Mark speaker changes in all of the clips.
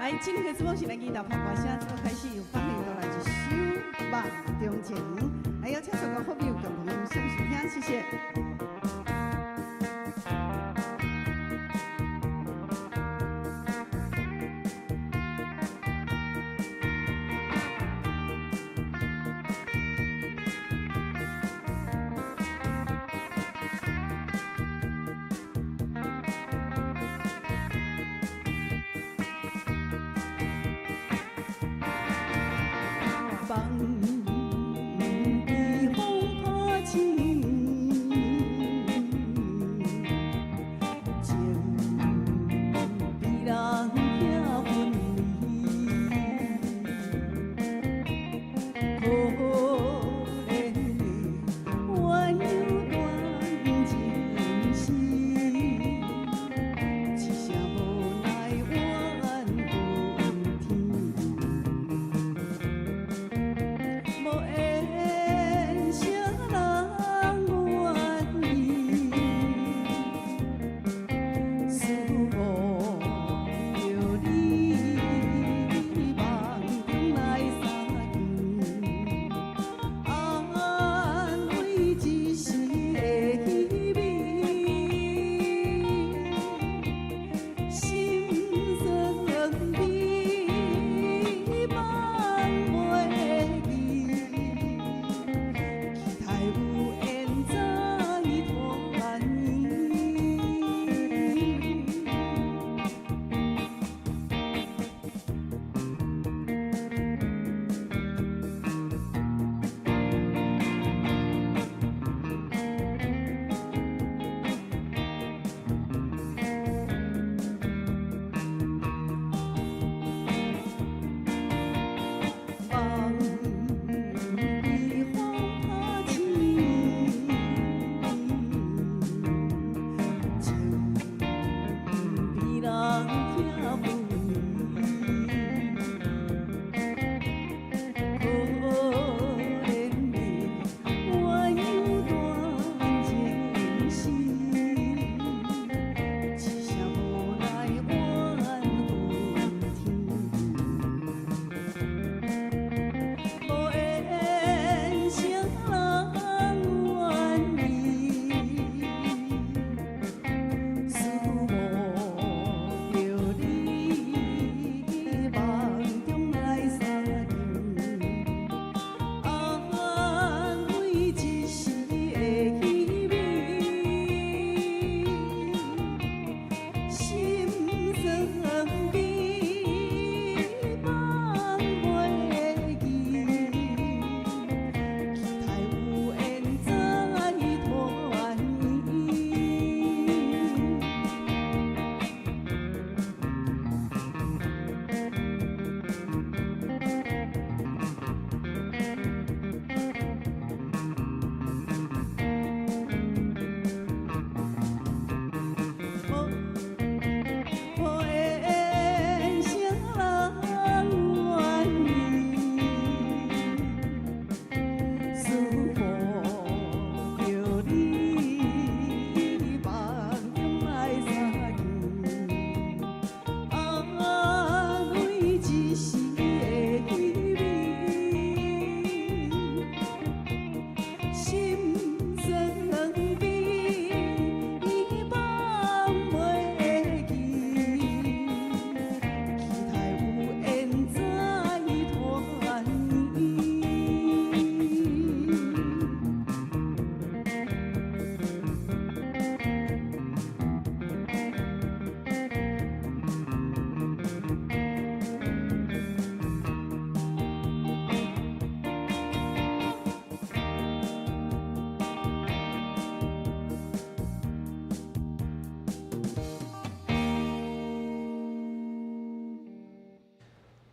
Speaker 1: 来，今天主要是来给大家播声，这个开始有放映到来自首梦中情，来邀请所有好朋友共同欣赏，谢谢。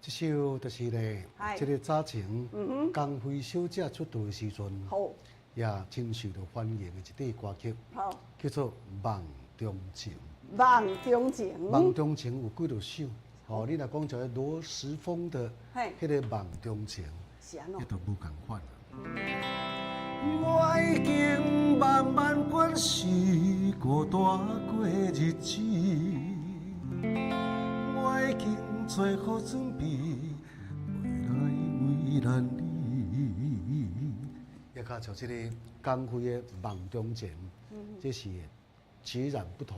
Speaker 2: 这首就是咧，这个早前江辉小姐出道的时阵，也真受到欢迎的一首歌曲，叫做《梦中情》。
Speaker 1: 梦中情，
Speaker 2: 梦中情有几多首？哦，你若讲就罗时丰的迄个《梦中情》，迄都无共款啊。我已经慢慢惯习孤单过日子，我已经做好准备，未来为咱你。也较像这个光辉的梦中情，这是截然不同，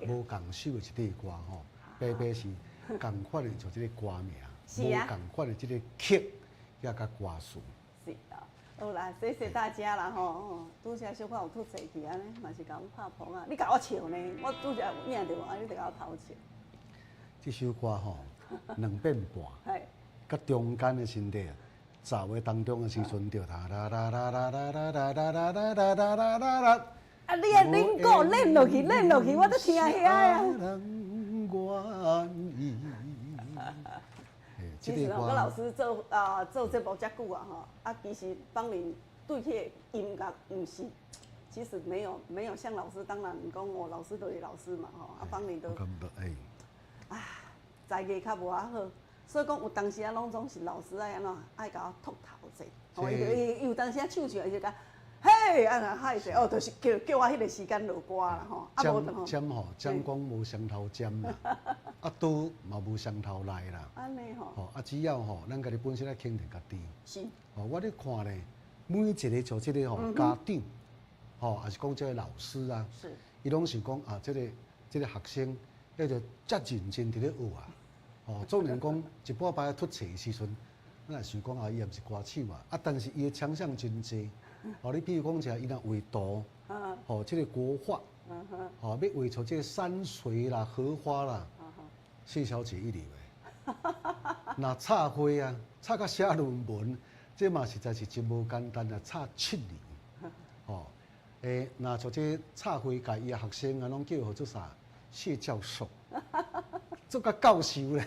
Speaker 2: 无共首的一块歌吼，白白是共款的像这个歌名，无共款的这个曲，也甲歌词。
Speaker 1: 是啊，好啦，谢谢大家啦吼。拄则小可有吐嘴去安尼，嘛是甲阮拍捧啊。你甲我笑呢，我拄则有影着我，你着甲我偷笑。
Speaker 2: 这首歌吼，两遍半，甲中间的身体，走的当中的时阵就哒哒哒哒哒哒哒哒哒哒哒哒哒哒哒。
Speaker 1: 啊，你啊，恁个练落去，练落去，我都听遐啊。其实我老师做节目遮久啊吼，啊其实帮你对迄个音乐唔是，其实没有像老师，当然讲我老师都是老师嘛吼，啊帮你都才艺较无啊好，所以讲有当时啊拢总是老师爱安怎爱甲我吐头者，哦伊有当时啊唱唱伊就讲，嘿啊那嗨者哦，就是叫我迄个时间落歌啦吼，啊无就吼，
Speaker 2: 尖吼尖光无双头尖啦，啊刀嘛无双头来啦，
Speaker 1: 安尼吼，
Speaker 2: 吼啊只要吼咱家己本身咧肯定家己，
Speaker 1: 是，
Speaker 2: 吼我咧看咧，每一个像即个吼家长，吼还是讲即个老师啊，
Speaker 1: 是，
Speaker 2: 伊拢是讲啊，即个学生，迄就遮认真伫咧学啊。哦，总然讲一半摆出册的时阵，咱也想讲啊，伊也毋是歌手啊，啊，但是伊的强项真济。哦，你比如讲像伊若画图，哦，这个国画，哦，要画出这个山水啦、荷花啦，谢小姐一流的。那插花啊，插甲写论文，这嘛实在是真无简单啊，插7年。哦，那像这插花界伊的学生啊，拢叫号做啥？谢教授。做甲教授咧，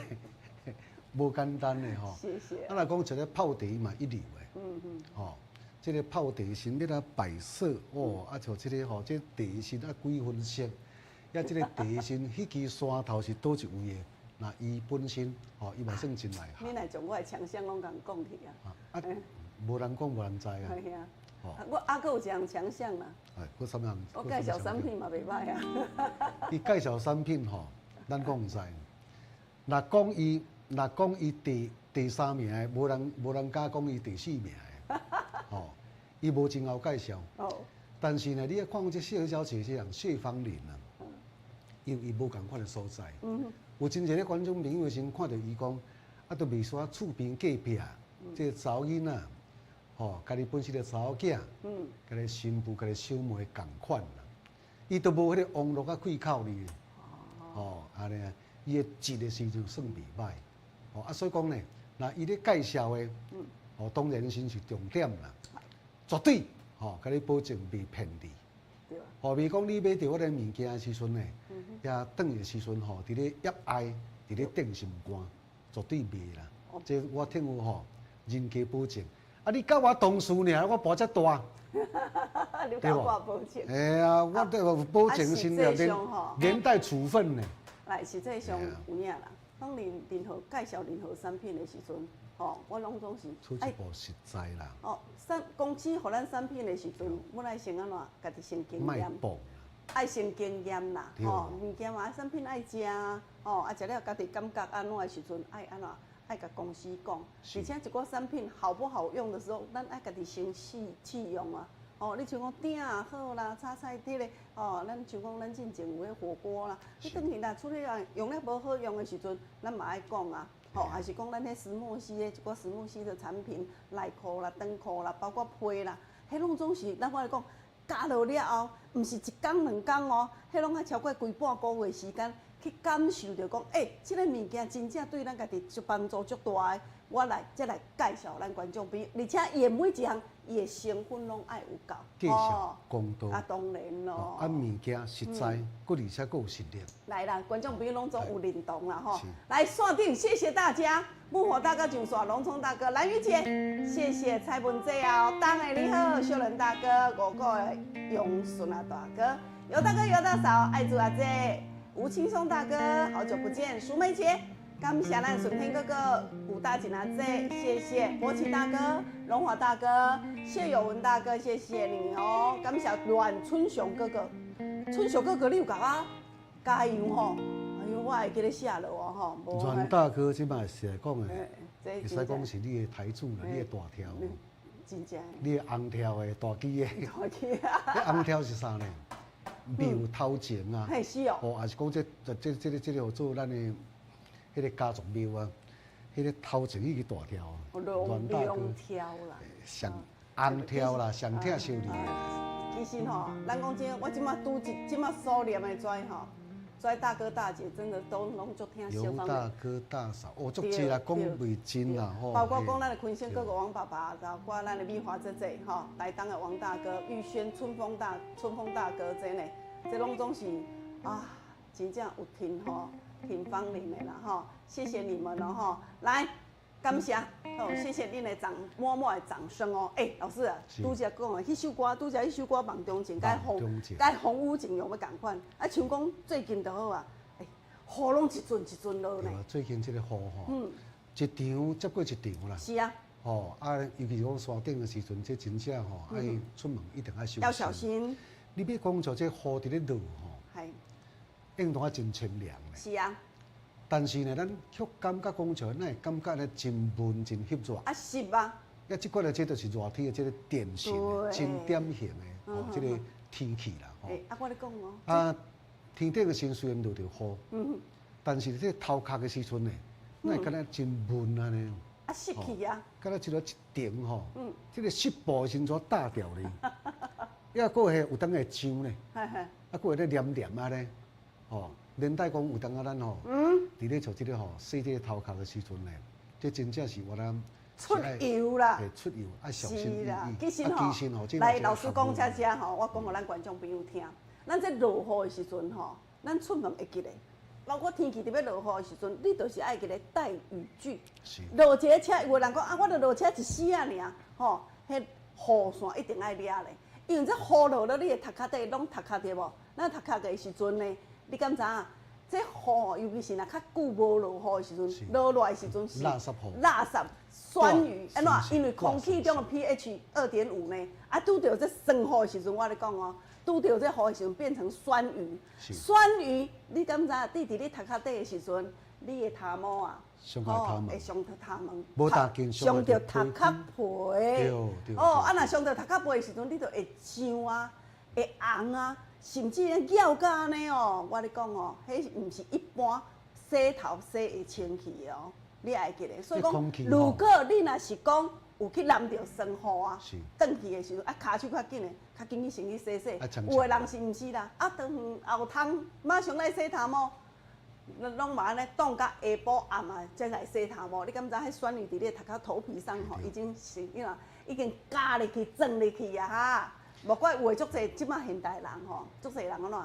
Speaker 2: 无简单咧吼。
Speaker 1: 谢谢。
Speaker 2: 啊，来讲一个泡茶嘛一流的。吼，这个泡茶身你来摆设哦，啊像这个吼，这茶身啊几分色，呀这个茶身迄支山头是倒一位的，那伊本身吼，伊嘛算真厉害。
Speaker 1: 你来将我的强项拢甲讲去啊。
Speaker 2: 无人讲无人知啊。
Speaker 1: 系啊。我还有一项强项啦。
Speaker 2: 我什么样？
Speaker 1: 我介绍产品嘛袂歹啊。
Speaker 2: 伊介绍产品吼，咱讲唔知。若讲伊第3名的，无人敢讲伊第4名的，吼，伊无真好介绍。但是呢，你要看这谢小姐这样谢芳玲啊，因为伊无共款的所在。有真侪咧观众朋友先看到伊讲，啊，都未说厝边隔壁，这个查某囡仔，吼，家己本身的查某囝，家己新妇、家己小妹共款啦，伊都无迄个网络啊开口哩，吼，安尼啊。伊的质的时阵算袂歹，哦啊，所以讲呢，那伊咧介绍的，哦，当然先是重点啦，绝对，哦，甲你保证袂骗你，哦，比如讲你买着我个物件的时阵呢，也等的时阵吼，伫咧压爱，伫咧顶心肝，绝对袂啦，这我听有吼，人家保证，啊，你甲我同事尔，我保遮大。
Speaker 1: 你甲我保证？
Speaker 2: 哎呀，我都有保证先连带处分呢。
Speaker 1: 来，实际上有影啦。当任何介绍任何产品的时阵，吼，我拢总是
Speaker 2: 出一步实在啦。
Speaker 1: 哦，公司互咱产品的时阵，我来先安怎，家己先经验，爱先经验啦。吼，物件嘛，产品爱食啊，吼，啊食了家己感觉安怎的时阵，爱安怎，爱甲公司讲。而且一寡产品好不好用的时候，咱爱家己先试用啊。哦，你像讲鼎也好啦，炒菜底咧，哦，咱像讲咱进前有迄火锅啦，你转去啦，处理啊用了无好用的时阵，咱嘛爱讲啊，吼，还是讲咱迄石墨烯的一寡石墨烯的产品，内裤啦、长裤啦，包括被啦，迄拢总是咱我来讲，加落了后，毋是一工2工哦，迄拢爱超过规半个月时间去感受着讲，即个物件真正对咱家己就帮助足大的。我再来介绍咱观众朋友，而且伊每一项伊的成分拢爱有够，
Speaker 2: 介绍公道
Speaker 1: 啊，当然咯，
Speaker 2: 啊物件实在，而且佫有实力。
Speaker 1: 来啦，观众朋友拢总有认同啦吼，来线顶，谢谢大家，木火大哥上线，龙冲大哥，蓝雨姐，谢谢蔡文姐哦，当然你好，秀仁大哥，5个的永顺啊大哥，尤大哥尤大嫂，爱珠阿姐，吴青松大哥，好久不见，淑梅姐。感谢咱顺天哥哥、武大姐阿姐，谢谢博奇大哥、荣华大哥、谢友文大哥，谢谢你哦。感谢阮春雄哥哥，春雄哥哥你有甲我加油吼，哎呦，我会记咧写落哦吼。
Speaker 2: 阮大哥即摆是来讲的，
Speaker 1: 会
Speaker 2: 会使讲是你的台柱啦，你的大条，
Speaker 1: 真正。
Speaker 2: 你的红条的大鸡的。
Speaker 1: 大鸡啊！
Speaker 2: 迄红条是啥呢？庙头前啊，
Speaker 1: 嘿是哦。
Speaker 2: 哦，也是讲这个做咱的迄个家族庙啊，迄个头前迄个大条啊，
Speaker 1: 龙条啦，
Speaker 2: 上红条啦，上疼修理的。
Speaker 1: 其实吼，咱讲真，我即马拄即马所念的跩吼，跩大哥大姐真的都拢足听小芳。
Speaker 2: 刘大哥大嫂，哦，足济啦，讲袂尽啦吼。
Speaker 1: 包括讲咱的昆仙哥哥王爸爸，然后挂咱的美华姐姐吼，台东的王大哥、玉轩、春风大哥这呢，这拢总是啊，真正有挺芳龄的啦吼，谢谢你们哦吼，来。感谢哦，谢谢恁的默默的掌声哦。老师啊，拄则讲的迄首歌，拄则迄首歌《梦中情》，甲洪武景有要共款。啊，像讲最近就好啊，雨拢一阵落呢。
Speaker 2: 最近这个雨吼，一场接过一场啦。
Speaker 1: 是啊。
Speaker 2: 哦，尤其是讲山顶的时阵，这真正吼，爱出门一定
Speaker 1: 要小心。
Speaker 2: 你要讲像这雨伫咧落吼，应当真清凉的。
Speaker 1: 是啊。
Speaker 2: 但是呢，咱却感觉讲像，咱会感觉咧真闷真翕热。
Speaker 1: 啊是吧？
Speaker 2: 即个咧，这就是热天的这个典型的、真典型的这个天气啦。
Speaker 1: 我咧讲哦。
Speaker 2: 天顶的时虽然落着雨，但是这头壳的时阵呢，那会感觉真闷安尼。
Speaker 1: 湿气啊！
Speaker 2: 感觉一停吼，这个湿布的时阵打掉咧，还佫会有当会痒咧，佫会咧黏安尼，吼。连带讲有当啊，咱吼，伫咧像即个吼洗这个头壳的时阵呢，这真正是我咱
Speaker 1: 出油啦，
Speaker 2: 出油爱小心翼翼。
Speaker 1: 其实吼，来老师讲遮吼，我讲互咱观众朋友听，咱这落雨的时阵吼，咱出门会记咧，包括天气特别落雨的时阵，你就是爱记咧带雨具。落一个车，有人讲啊，我著落车一丝啊尔，吼，迄雨伞一定爱掠咧，因为这雨落了，你的头壳底拢头壳对无？咱头壳的时阵呢？你敢知影？这雨，尤其是若较久无落雨的时阵，落来的时阵是
Speaker 2: 垃圾雨、
Speaker 1: 垃圾、酸雨，安怎？因为空气中的 pH 2.5呢，啊，拄着这酸雨的时阵，我咧讲哦，拄着这雨的时阵变成酸雨。酸雨，你敢知？滴伫你头壳底的时阵，你的头毛啊，会伤到头毛，伤到头壳皮。啊，若伤到头壳皮的时阵，你就会痒啊，会红啊。甚至咧咬到安尼哦，我咧讲哦，迄毋是一般洗头洗会清气的哦，你爱记咧。所以讲，如果你若是讲有去淋着酸雨啊，转去的时阵啊，骹手较紧的，较紧去先去洗洗。有的人是毋是啦？啊，当后汤马上来洗头毛，拢嘛安尼冻到下晡暗啊，才来洗头毛。你敢知迄酸雨伫你头皮上吼，已经是已经加入去、钻入去啊哈！无怪有诶，足侪即马现代人吼，足侪人安怎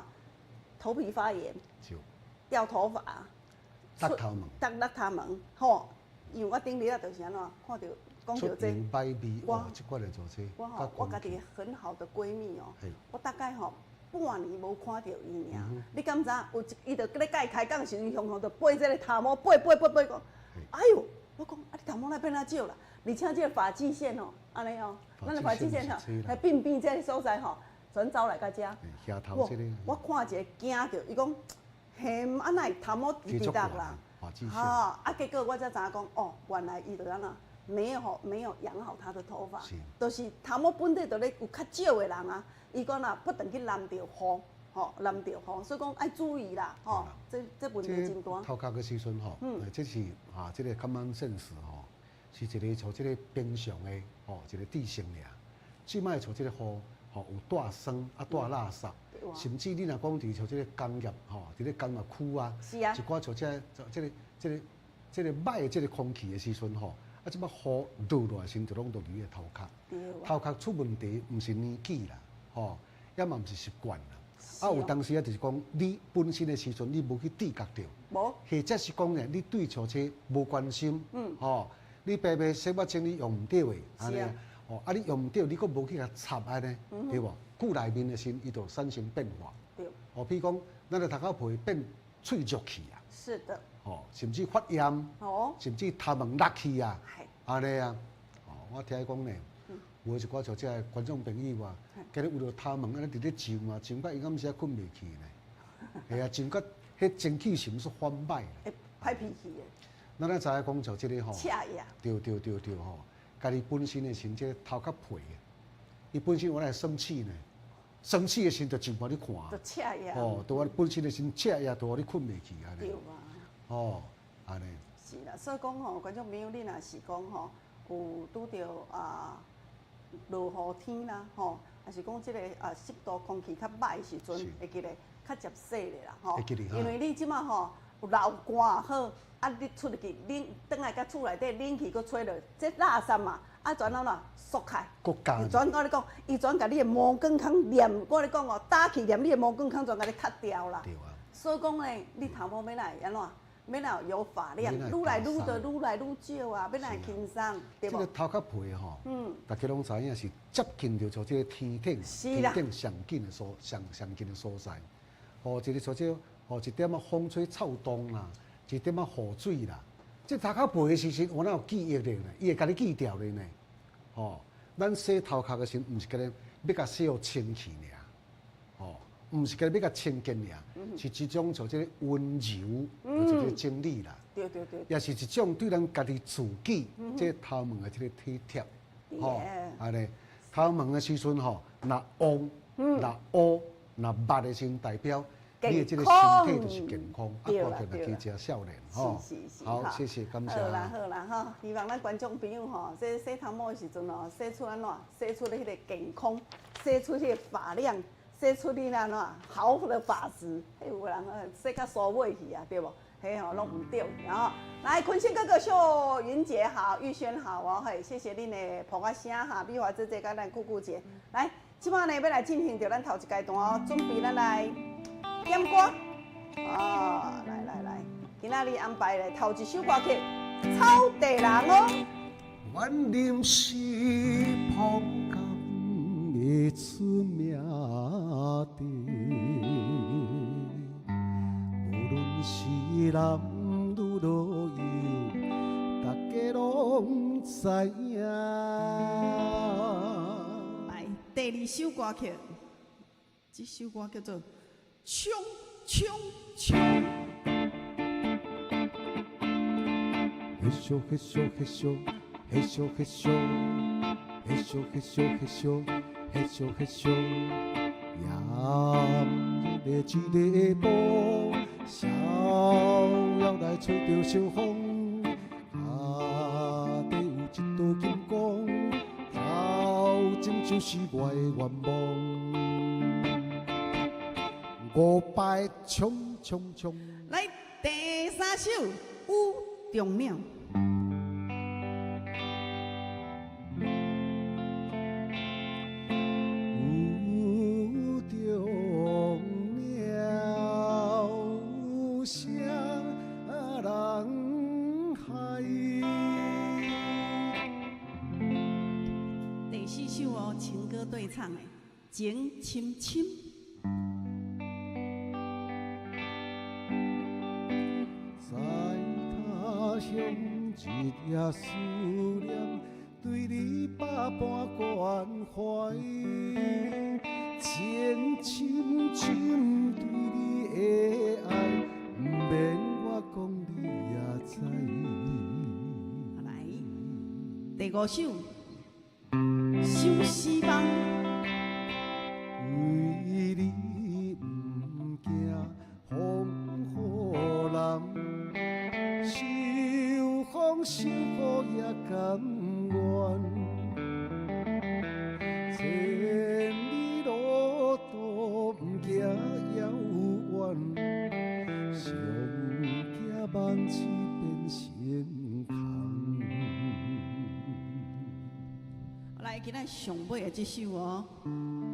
Speaker 1: 头皮发炎，掉头发，
Speaker 2: 甩头毛，
Speaker 1: 甩头毛，吼，因为我顶日啊，就是安怎看到讲到这，我家己很好的闺蜜哦，我大概吼半年无看到伊尔，你敢知？有伊就咧甲伊开讲时阵，雄雄就背这个头毛，背讲，哎呦，我讲啊，你头毛来变哪少啦？而且这个发际线哦，安尼哦，咱的发际线吼，还鬓边这个所在吼，全走来到遮。我看一个惊着，伊讲，嘿，啊那头毛滴滴答啦，啊，结果我才知影讲，哦，原来伊就安那没有养好他的头发，就是头毛本地就咧有较少的人啊，伊讲若不等去淋着雨，吼，淋着雨，所以讲爱注意啦，吼，这问题真大。
Speaker 2: 头壳的时阵吼，这是这个common sense吼。是一个像这个平常的一个地形尔，即摆像这个雨有带酸啊带垃圾，甚至你若讲伫像这个工业伫咧工业区啊，一寡像这个歹的这个空气的时阵即摆雨落落来时就拢落伫你的头壳，头壳出问题毋是年纪啦，也嘛毋是习惯啦，有当时就是讲你本身的时阵你无去知觉到，或者是讲呢你对像这无关心，你白白生活精你用唔到的，安尼你用唔到，你佫无去甲插安尼，对无？骨内面的心伊就产生变化。对。譬如讲，咱的头壳皮变脆弱去啊。
Speaker 1: 是的。
Speaker 2: 甚至发炎。甚至头毛落去啊。安尼啊。我听伊讲呢，有一寡像这个观众朋友啊，今日有着头毛安尼伫咧痒啊，痒到伊敢时啊困袂去呢。系啊，痒到迄精气神是反歹的，
Speaker 1: 会歹脾气的。
Speaker 2: 咱知影讲像即个吼，
Speaker 1: 赤呀，
Speaker 2: 对吼，家己本身的心即个头壳皮的，伊本身原来生气呢，生气的心就真互你看，
Speaker 1: 就赤呀，
Speaker 2: 哦，都我本身的心赤呀，都互你困袂去安尼，
Speaker 1: 对啊，
Speaker 2: 哦，安尼。
Speaker 1: 是啦，所以讲吼，观众朋友，你若是讲吼，有拄着落雨天啦，吼，还是讲即个湿度空气较歹的时阵，会记得较接洗咧啦，吼。因为你即马吼有流汗也好，你出去冷，倒来甲厝内底冷气搁吹落，这垃圾嘛，全怎缩开。伊全我你讲，伊全甲你的毛管孔黏，我你讲哦，打去黏你的毛管孔，全甲你割掉啦。
Speaker 2: 对啊。
Speaker 1: 所以讲咧，你头毛要来安怎？要哪有发量，愈来愈多，愈来愈少啊！要哪会轻松，对无？
Speaker 2: 这个头壳皮吼，大家拢知影是接近着像这个天顶上紧的上紧的所在。哦，一个像这哦一点风吹草动啦，一点雨水啦，这头壳皮的时阵，我哪有记忆咧呢？伊会甲你记掉咧呢。哦，咱洗头壳的时，毋是甲你要甲洗好清气尔，哦。毋是讲要甲清洁尔，是一种像这个温柔的一个整理啦。
Speaker 1: 对。
Speaker 2: 也是一种对咱家己自己这头毛的这个体贴，吼，安尼头毛的时阵吼，若旺、若乌、若密的时，代表你的这个身体就是健康，看起来去食少年，吼。好，谢谢，感谢。
Speaker 1: 好啦吼，希望咱观众朋友吼，洗头毛的时阵哦，洗出安怎？洗出迄个健康，洗出迄个发量。洗出你那喏好的发质，迄有人洗甲酥尾去啊，对无？迄吼拢唔对，然后来坤信哥哥秀云姐好，玉轩好哦，嘿，谢谢恁的捧个声哈，美华姐姐甲咱姑姑姐，来，即摆呢要来进行着咱头一阶段哦，准备咱来点歌，哦，来，今仔日安排咧头一首歌曲《草地人》哦。
Speaker 2: 阮临时碰到的出名地，无论是男女老幼，大家拢知影。
Speaker 1: 来，第二首歌曲，这首歌叫做《冲冲冲》。
Speaker 2: 嘿咻嘿咻嘿咻，嘿咻嘿咻，嘿咻嘿咻嘿咻。嘿咻嘿咻，炎热的一个步，逍遥来吹着小风，脚底有一道金光，头前就是我的愿望。五摆冲冲冲，
Speaker 1: 来第三首《有重鸟》。对唱的情深深，
Speaker 2: 在他乡一夜思念，对你百般关怀，情深深对你的爱，不免我讲你也知。
Speaker 1: 来，第五首。相思梦，
Speaker 2: 为你不惊风雨淋，受风受雨也甘愿。千里路途不惊遥远，上惊万次变成空。
Speaker 1: 来，今仔上尾的这首哦，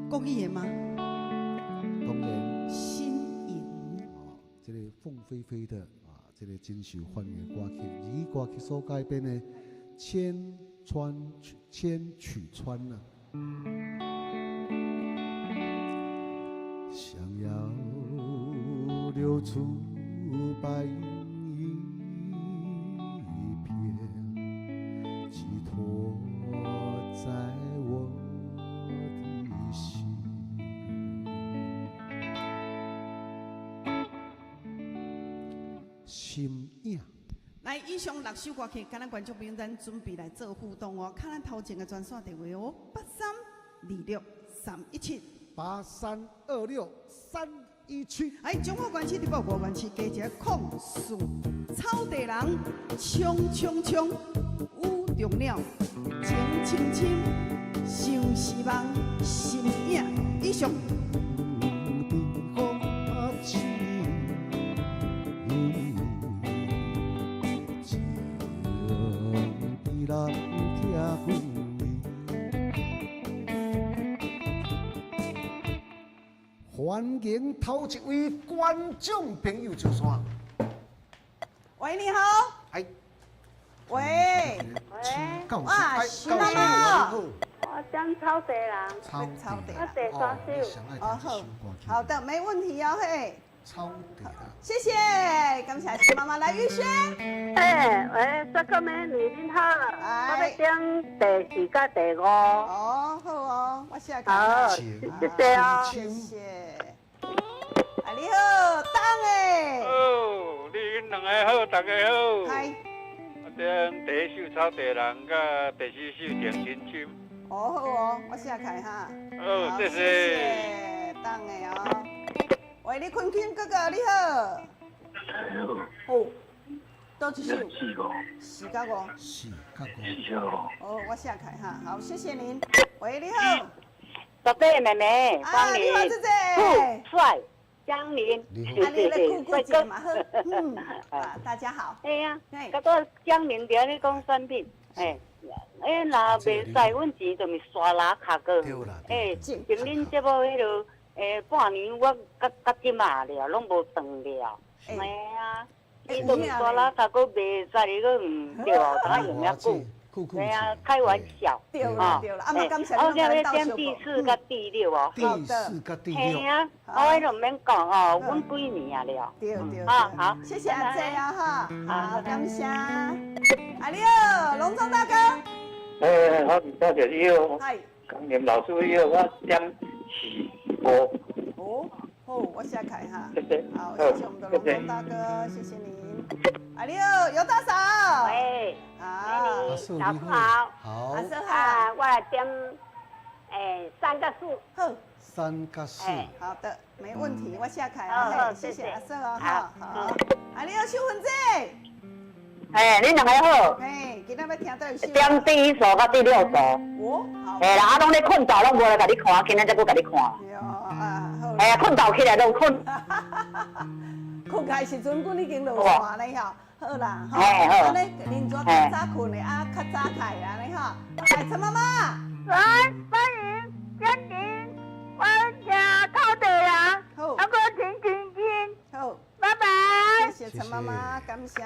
Speaker 1: 国语的吗？
Speaker 2: 当然。
Speaker 1: 心影。
Speaker 2: 这个凤飞飞的这个真受欢迎的歌曲，以歌曲所改编的《千曲川》啊，想要流出白云一片，寄托在我的心。心影。
Speaker 1: 来，以上6首歌曲，跟咱观众朋友咱准备来做互动哦。看咱头前的专线电话哦，8326-317。
Speaker 2: 8326-317。
Speaker 1: 哎，中华关市伫报5关市加一个控诉，草地人冲冲冲，雨中鸟情深深，相思梦心影。以上。
Speaker 2: 欢迎头一位观众朋友上线。
Speaker 1: 喂，你好。
Speaker 2: 哎。
Speaker 1: 喂。哇，徐妈妈。
Speaker 3: 我讲草地人。
Speaker 1: 草地。
Speaker 3: 我第三首。
Speaker 1: 哦好。好的，没问题哦嘿。
Speaker 2: 草地人。
Speaker 1: 谢谢，感谢徐妈妈来预选。
Speaker 3: 喂，这个美女您好，我要点第4甲第5。
Speaker 1: 哦，好哦，我写
Speaker 3: 好，谢谢哦。
Speaker 1: 谢谢。啊，你好，当诶。
Speaker 4: 好，你两个好，大家好。
Speaker 1: 嗨。
Speaker 4: 我点第1首草地人，甲第4首定情深。
Speaker 1: 哦，好哦，我写开哈。
Speaker 4: 好，谢
Speaker 1: 谢。当诶哦。喂，你坤坤哥哥你好。好。多一首。4甲5。
Speaker 2: 4甲5。
Speaker 1: 哦，我写开哈。好，谢谢您。喂，你好。
Speaker 3: 宝贝妹妹，江
Speaker 1: 你好，姐姐。
Speaker 3: 帅，江林。
Speaker 1: 啊，你来顾顾姐嘛好。大家好。
Speaker 3: 哎呀，嗰个江林伫咧讲产品，若袂使，阮钱就咪刷拉卡个。从恁节目迄落，半年我甲即马了，拢无断了。哎呀，伊就咪刷拉卡个袂使，你个唔对哦，当用遐久。对啊，开玩笑。
Speaker 1: 对啦对啦，啊，嘛感谢
Speaker 3: 我今日点第4甲第6哦。
Speaker 2: 第4甲第6。
Speaker 3: 嘿啊，我迄就唔免讲哦，阮几年啊了。
Speaker 1: 对。
Speaker 3: 好，
Speaker 1: 谢谢阿姐啊哈，好，感谢。啊，你好，隆中大哥。
Speaker 5: 好，多谢你哦。
Speaker 1: 嗨。
Speaker 5: 刚念老师以后，我点4、5。
Speaker 1: 哦，好，我写开哈。
Speaker 5: 谢谢。
Speaker 1: 好，谢谢我们的隆中大哥，谢谢您。啊，你好，尤大嫂。
Speaker 3: 喂。
Speaker 1: 好。
Speaker 3: 早上好。
Speaker 2: 好。
Speaker 1: 阿嫂好。
Speaker 3: 我来点3甲4。
Speaker 1: 好。
Speaker 2: 3甲4。
Speaker 1: 好的，没问题，我写开啊，谢谢阿嫂哦，好。啊，你好，秀芬姐。
Speaker 3: 恁两个好。
Speaker 1: 今仔要听到一首。
Speaker 3: 点第1首甲第6首。
Speaker 1: 哦，好。
Speaker 3: 啦，拢咧困觉，拢无来甲你看，今仔才搁甲你看。
Speaker 1: 好。
Speaker 3: 困觉起来拢困。
Speaker 1: 困起时阵，阮已经落山咧吼。好啦，吼。安尼连续较早困的，啊，较早起安尼吼。来，陈妈妈。
Speaker 3: 来，欢迎嘉玲，我家靠地人，
Speaker 1: 好。
Speaker 3: 阿哥请。
Speaker 1: 好。
Speaker 3: 拜拜。
Speaker 1: 谢谢陈妈妈，感谢。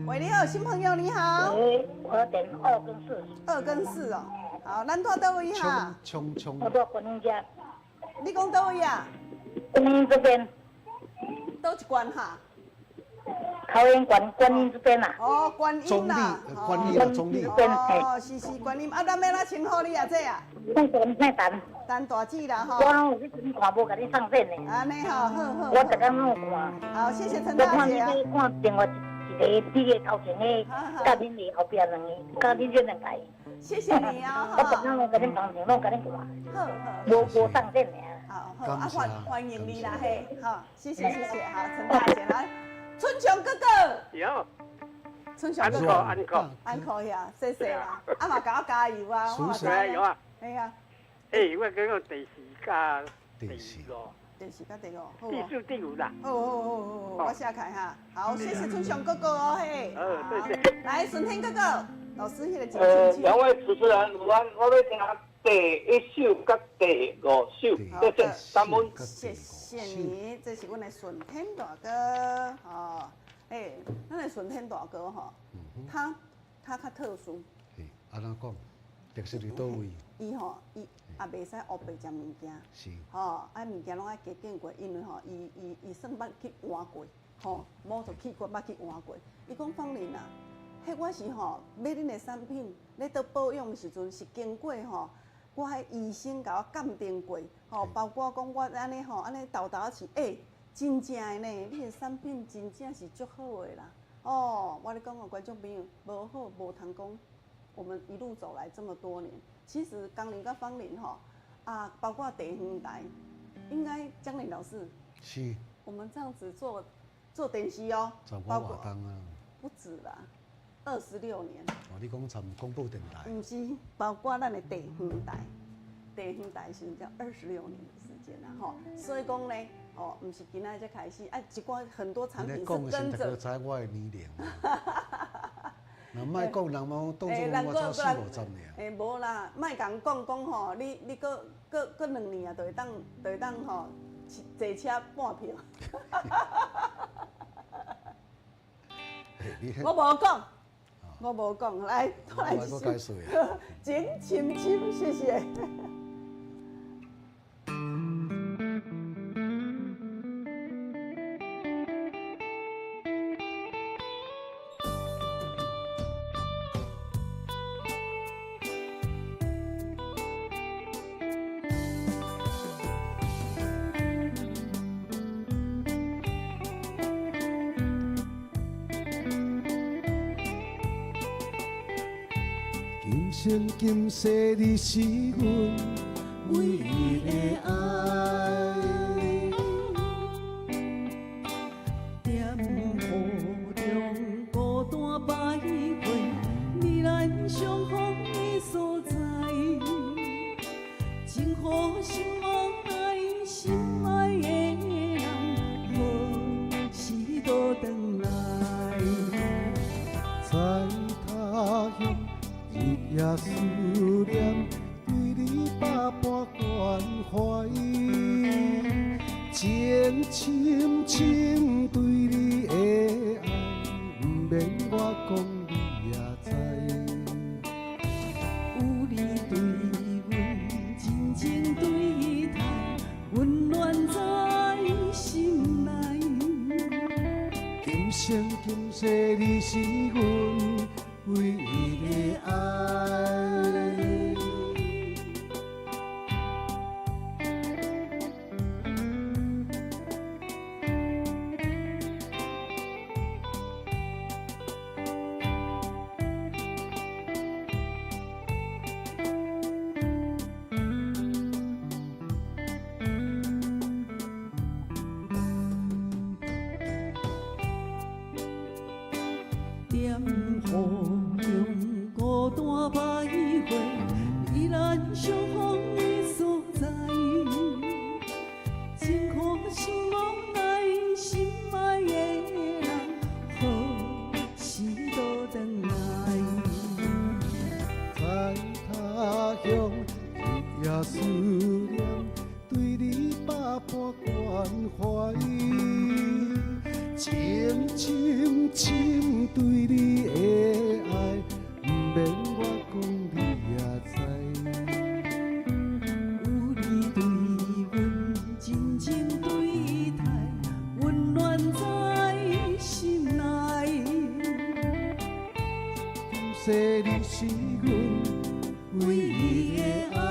Speaker 1: 喂，你好，新朋友你好。
Speaker 3: 我点2跟4。
Speaker 1: 2跟4哦。好，咱住倒位哈？
Speaker 3: 我住观音家。
Speaker 1: 你讲倒位啊？
Speaker 3: 观音这边。
Speaker 1: 倒一关哈？
Speaker 3: 桃园观音这边啦。
Speaker 1: 哦，观音啦。
Speaker 2: 观音啦，中立。
Speaker 1: 哦，是观音。啊，咱要哪称呼你啊，这啊？陈大姐啦，吼。
Speaker 3: 我有去跟看，无甲你上线呢。
Speaker 1: 安尼好。
Speaker 3: 我逐天拢看。
Speaker 1: 好，谢谢陈大姐啊。
Speaker 3: 我看电话一个，你个头前个，甲恁个后边两个，甲恁这两个。
Speaker 1: 谢谢你啊，
Speaker 3: 我逐天拢甲恁帮衬，拢甲恁看。
Speaker 1: 好。
Speaker 3: 无上线呢。
Speaker 1: 好，啊欢迎你啦嘿，好，谢谢，好，陈大姐来，春雄哥哥。
Speaker 4: 有。
Speaker 1: 春雄哥哥。安可呀，谢谢啦，啊嘛甲我加油啊。
Speaker 4: 有啊。
Speaker 1: 系啊。
Speaker 4: 我讲到第4甲第5。
Speaker 1: 第4甲第5。
Speaker 4: 第4、第5啦。
Speaker 1: 好，我写开哈。好，谢谢春雄哥哥哦嘿。
Speaker 4: 谢谢。
Speaker 1: 来，顺天哥哥，老师迄个请。
Speaker 5: 两位主持人，我要听第1首甲第5首，谢谢三分。
Speaker 1: 谢谢你，这是阮的顺天大哥哦。咱的顺天大哥吼，他较特殊。
Speaker 2: 安怎讲？特殊伫倒位？
Speaker 1: 伊也袂使黑白食物件。
Speaker 2: 是。
Speaker 1: 物件拢爱加见过，因为伊算捌去换过，某就去过捌去换过。伊讲芳玲啊，迄我是买恁的产品，咧倒保养的时阵是经过我迄医生甲我鉴定过，包括讲我安尼豆豆饲，真正的呢，你的产品真正是足好的啦。哦，我咧讲哦，观众朋友，无好无通讲，我们一路走来这么多年，其实钢林跟芳林吼啊，包括地方台，应该江林老师，
Speaker 2: 是，
Speaker 1: 我们这样子做电视哦，
Speaker 2: 包括啊，
Speaker 1: 不止啦，26年。
Speaker 2: 哦，你讲从广播电台？
Speaker 1: 唔是，包括咱的地方台，地方台是叫26年的时间啦吼，所以讲呢。哦，唔是今仔才开始，啊，一寡很多产品是跟着。
Speaker 2: 你讲的知我的年龄。那莫讲人某当作我差40-50年。
Speaker 1: 无啦，莫共讲吼，你搁2年啊，就会当吼坐车半票。我无讲，我无讲，来，来请请，谢谢。
Speaker 2: 今世你是阮唯一的爱，
Speaker 6: 点雨中孤单徘徊，你咱相逢的所在，真好心无奈，心爱的人何时都回来，
Speaker 2: 在他乡。日夜思念，对你百般关怀，情深深对你的爱，不免我讲你也知。
Speaker 6: 有你对阮真情对待，温暖在心内。
Speaker 2: 今生今世你是阮唯一的爱。
Speaker 6: 点雨中孤单徘徊，你咱相逢的所在，真可惜无奈，心爱的人何时都回来，
Speaker 2: 在他乡日夜思念，对你百般关怀。情深深对你的爱，不免我讲你也知。
Speaker 6: 有你对阮真情对待，温暖在心内。
Speaker 2: 今世你是阮唯一的爱。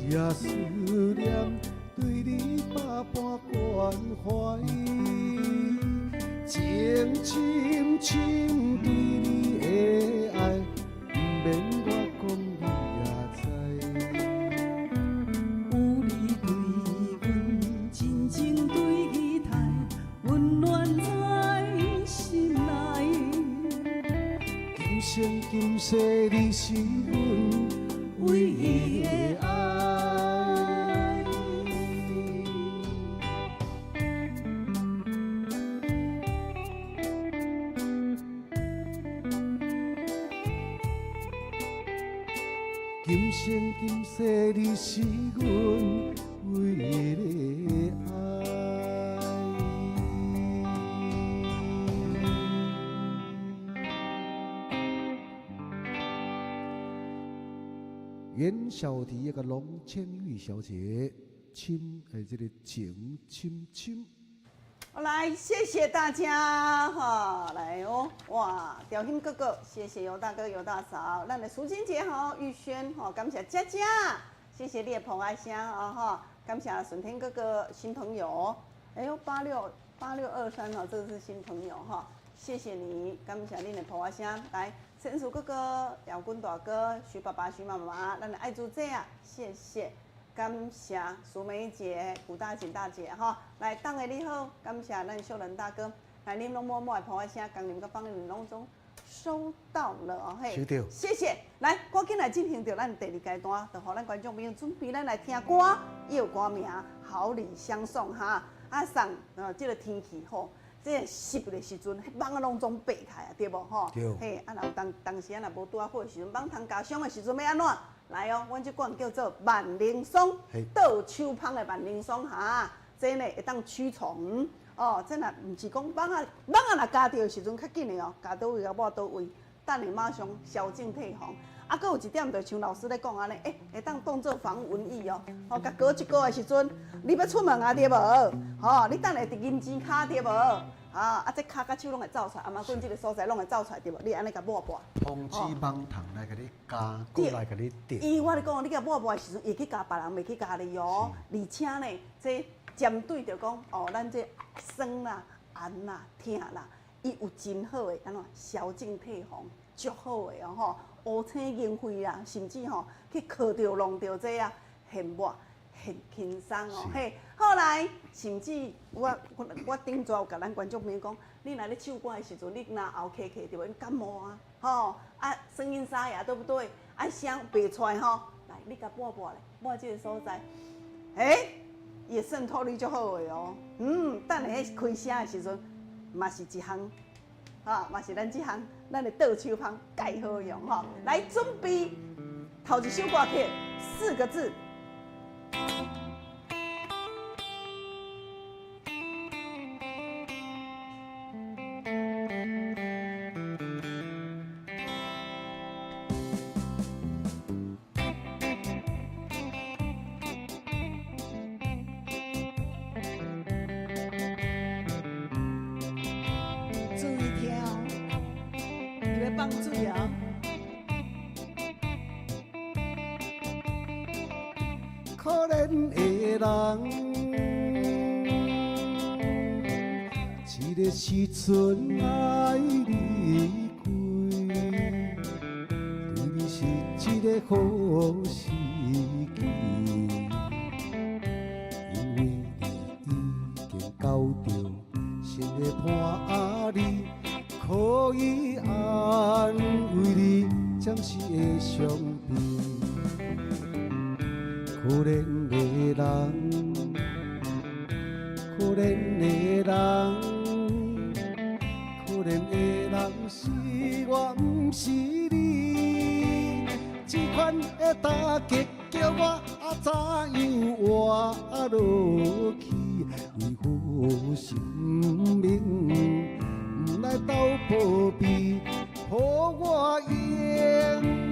Speaker 2: 也思念，对你百般关怀，情深深对你的爱，不免我讲你也知。
Speaker 6: 有你对阮真情对待，温暖在心内。
Speaker 2: 今生今世你是阮唯一的爱。今生今世你是阮唯一的爱。袁小提一个龙千玉小姐，亲，这个情亲亲。
Speaker 1: 来，谢谢大家哈，来哦，哇，调音哥哥，谢谢尤大哥、尤大嫂，咱的苏金姐好，玉轩哈，感谢佳佳，谢谢烈鹏阿香啊哈，感谢顺天哥哥新朋友，哎呦8623哦，这个是新朋友哈，谢谢你，感谢恁的朋友香，来，陈叔哥哥、姚军大哥、徐爸爸、徐妈妈，咱的爱珠姐啊，谢谢。感谢苏梅姐、古大锦大姐哈，来，当下你好，感谢咱秀仁大哥，来，恁拢默默的捧一声，刚恁个帮恁拢总收到了哦嘿，谢谢，来，赶紧来进行到咱第2阶段，就互咱观众朋友准备咱来听歌，也有歌名《好礼相送》哈，啊送这个天气好。这个湿的时阵，蚊啊拢总爬开啊，对无吼？
Speaker 2: 对。
Speaker 1: 嘿，啊，若当时啊，若无拄啊好的时阵，蚊通加伤的时阵要安怎？来哦，阮这款叫做万灵霜，倒手芳的万灵霜哈，这呢会当驱虫哦。这若唔是讲蚊啊若加到的时阵较紧的哦，加倒位啊，抹倒位，等下马上消症退防。啊，搁有一点就像老师咧讲安尼，会当当做防蚊液哦。哦，甲隔一个的时阵，你要出门啊，对无？吼，你等下伫银钱卡对无？啊，这骹甲手拢会走出来，啊嘛，阮这个所在拢会走出来对无？你安尼甲抹抹。
Speaker 2: 通知蚊虫来甲你加，过来甲你点。
Speaker 1: 伊我咧讲，你甲抹抹的时阵，会去加别人，袂去加你哦。而且呢，这针对着讲哦，咱这酸啦、寒啦、痛啦，伊有真好的安怎消症退防，足好的哦吼。乌青银灰啦，甚至吼去靠着弄着这啊，很抹很轻松哦嘿。后来甚至我顶早有甲咱观众朋友讲，你若咧唱歌的时阵，你若后咳咳对无？你感冒啊，吼啊声音沙哑对不对？啊声白出来吼，来你甲抹抹咧，抹这个所在，伊的渗透力足好的哦。等下开声的时阵，嘛是一项。啊，嘛是咱这项，咱的倒手芳介好用吼。来准备头一首歌曲，4个字。放水啊！
Speaker 2: 可怜的人，一个时阵爱离开，你是一个好时机，因为你已经交着新的伴侣。可以安慰你暂时的伤悲，可怜的人，可怜的人，可怜的人是我，不是你。这款的打击叫我怎样活落去？为何生命？来到保庇，予我永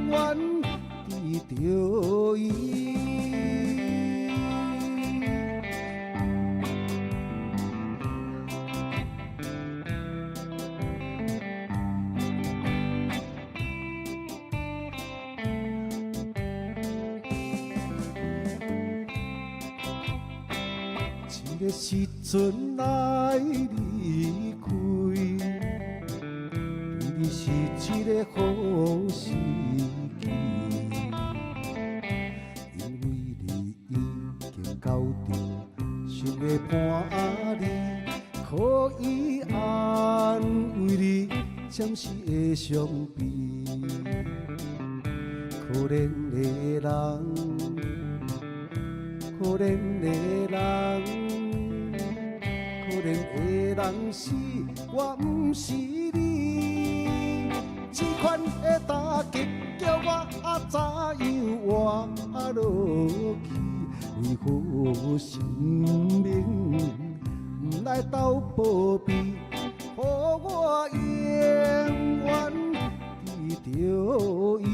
Speaker 2: 远记着伊。一个时阵来离开。你是一个好时机，因为你已经交着新的伴侣，可以安慰你暂时的伤悲。可怜的人，可怜的人，可怜的人是我，不是你。这款的打击叫我怎样活落去？为何生命不来斗保庇，予我永远记着伊？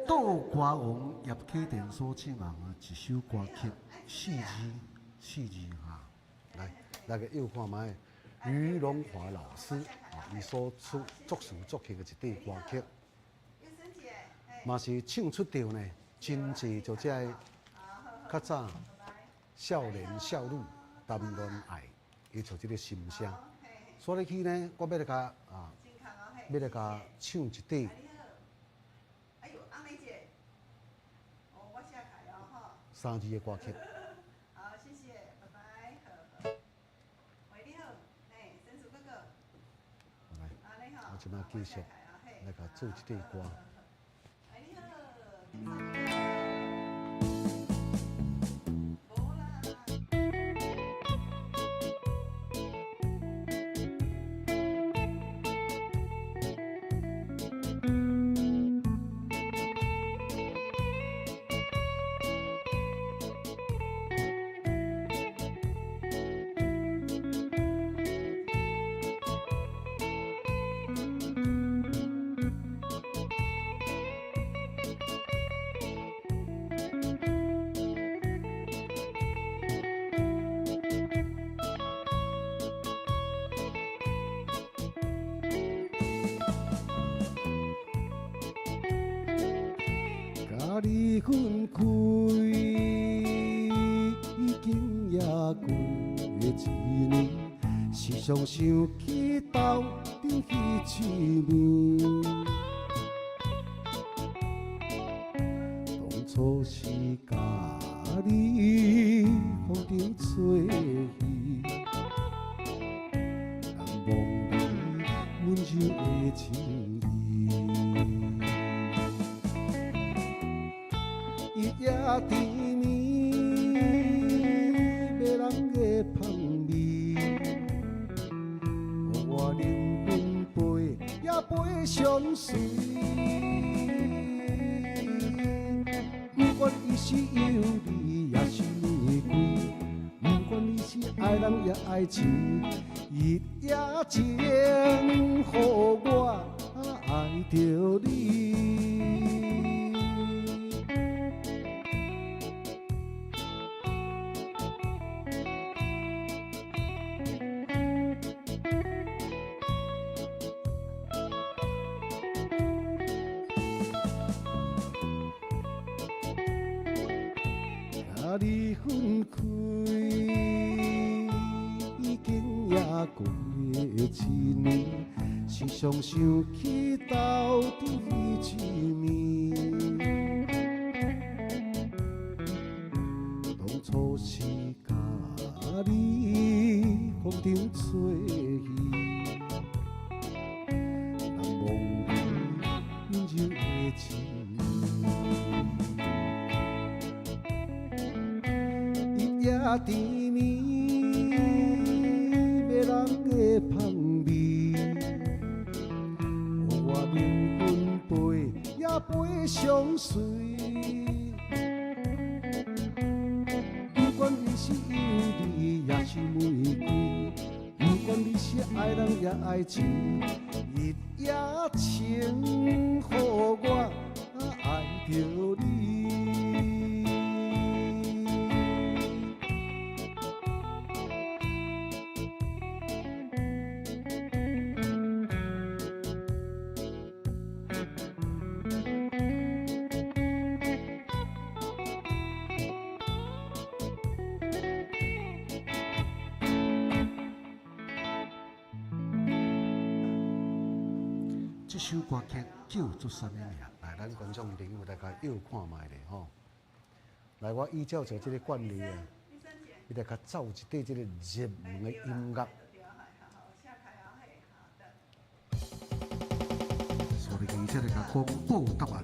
Speaker 2: 斗歌王叶启田所唱的一首歌曲，四字哈，来个又看卖，于荣华老师伊所作词作曲的一首歌曲，嘛是唱出着呢，真济就这较早少年少女谈恋爱，伊就这个心声。所以去呢，我要来甲要来甲唱一首。3字的歌曲。
Speaker 1: 好，谢谢，拜拜。喂，你好，申叔哥哥。
Speaker 2: 来，
Speaker 1: 你好。
Speaker 2: 我即摆继续来甲做一首歌。
Speaker 1: 喂，你好。
Speaker 2: 你分开已经也过一年，时常想起斗阵彼一面。当初是甲你风中吹戏，难忘你温柔的情意。日夜甜蜜，袂人的香味，我灵魂陪也陪相随。不管伊是有理也是玫瑰，不管你是爱人也爱情，日夜情，予我爱着你。你分开已经也过一年，时常想起斗阵彼一面。当初是甲你风中吹戏，难忘你温柔的情。也甜蜜，袂人的香味，我灵魂陪也陪相随。不管你是有理也是玫瑰，不管你是爱人也爱情，日夜情，予我爱着你。这首歌曲叫做啥物名？来，咱观众朋友大家又看卖咧吼。来，我依照着这个惯例啊，你来甲奏一段这个热门的音乐。所以而且来甲公布答案。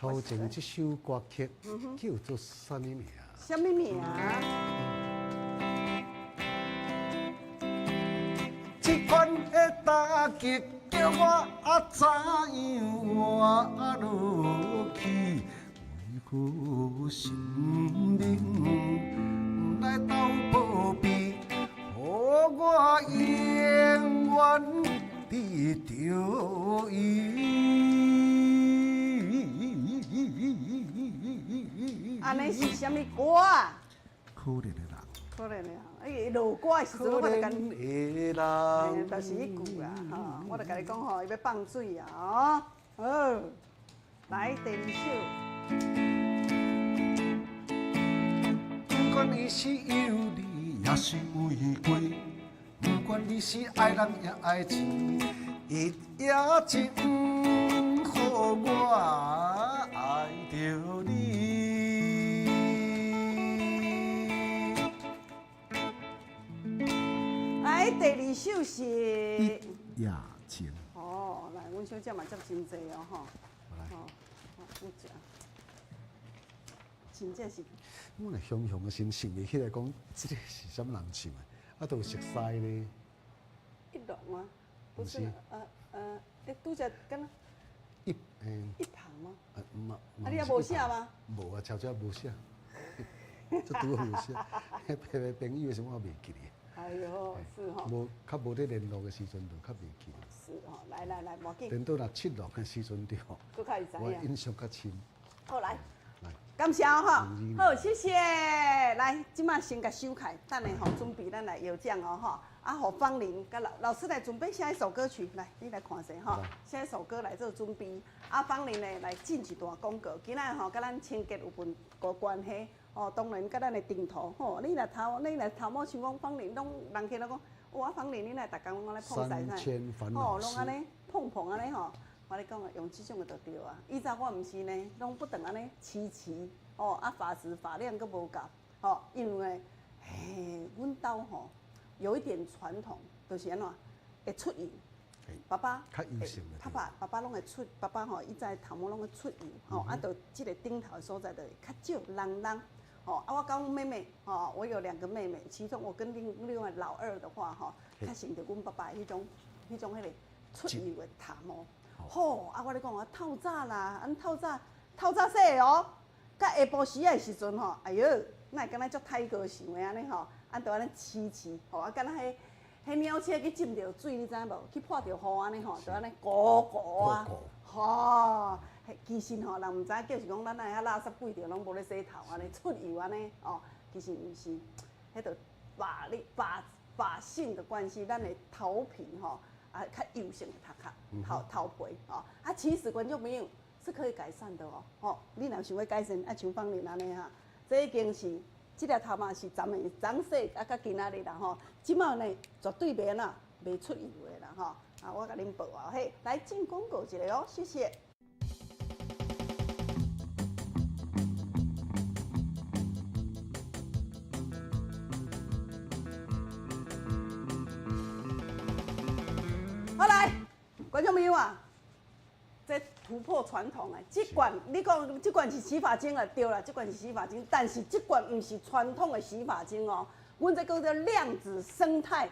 Speaker 2: 头前这首歌曲叫做啥物名？
Speaker 1: 什么名？
Speaker 2: 这款的打击叫我怎样活落去？为何生命来斗保庇，予我永远得着伊？
Speaker 1: 安尼是什么歌啊？
Speaker 2: 可怜的人。
Speaker 1: 可怜的人，落歌的时阵，我就甲你，就是迄句啊，吼，我就甲你讲吼，伊要放水啊，哦，来第二首。
Speaker 2: 不管你是有理也是违规，不管你是爱人也爱钱，一夜情，予我爱着你。
Speaker 1: 来，第二首是
Speaker 2: 夜情。
Speaker 1: 哦，来，阮小姐嘛接真济哦，吼，哦，你食，真正是。
Speaker 2: 我来想想，先想袂起来讲，这个是什么人唱的？啊，都有熟悉咧。
Speaker 1: 一龙吗？不是，拄则敢若一旁吗？啊，你也无写吗？
Speaker 2: 无啊，悄悄无写，这拄好无写。迄朋友什么我袂记哩。
Speaker 1: 哎呦，是吼。
Speaker 2: 无，较无咧联络的时阵，就较袂记。
Speaker 1: 是吼，来，无紧。
Speaker 2: 等到若七落的时阵，对吼，我印象较深。
Speaker 1: 好来。感谢哈，好，谢谢。来，即马先甲收开，等下吼准备咱来摇奖哦哈。啊，互芳玲甲老师来准备下一首歌曲，来，你来看下哈。下一首歌来做准备。啊，芳玲呢来进一段广告，今仔吼甲咱清洁有份个关系。哦，当然甲咱的定图吼，你来头毛像讲芳玲，拢人客拢讲，哇，芳玲你来逐工拢来碰晒晒，吼，拢安尼碰安尼吼。我咧讲啊，用即种个就对啊。以前我毋是呢，拢不等安尼齐，哦，啊发质发量佫无够，哦，因为嘿，阮兜吼有一点传统，就是安怎会出油。爸爸
Speaker 2: 较优秀的。
Speaker 1: 爸爸拢会出，爸爸吼伊在头毛拢会出油，吼，啊，就即个顶头的所在就会较少人。哦，啊，我跟我妹妹，哦，我有2个妹妹，其中我跟另外老二的话，吼，较像着阮爸爸迄种迄个出油的头毛。好，啊，我咧讲啊，透早啦，透早洗哦，甲下晡时的时阵吼，哎哟，那会敢若足太高想的安尼吼，就安尼齐，吼，啊，敢若迄鸟车去浸着水，你知无？去泼着雨安尼吼，就安尼糊啊，吼，其实吼，人毋知叫是讲咱那遐垃圾贵着拢无咧洗头安尼出油安尼，哦，其实毋是，迄个发性的关系，咱的头皮吼。啊，较油性的头皮哦，啊，其实观众朋友是可以改善的哦，吼，你若想要改善，啊，像芳玲安尼哈，这已经是这条头毛是昨洗啊，甲今仔日啦吼，即马呢绝对袂啦，袂出油的啦吼，啊，我甲恁报啊，嘿，来进广告一下哦，谢谢。好来，观众朋友啊，这突破传统诶！这罐你讲这罐是洗发精啊，对啦，这罐是洗发精，但是这罐唔是传统的洗发精哦，阮这叫做量子生态，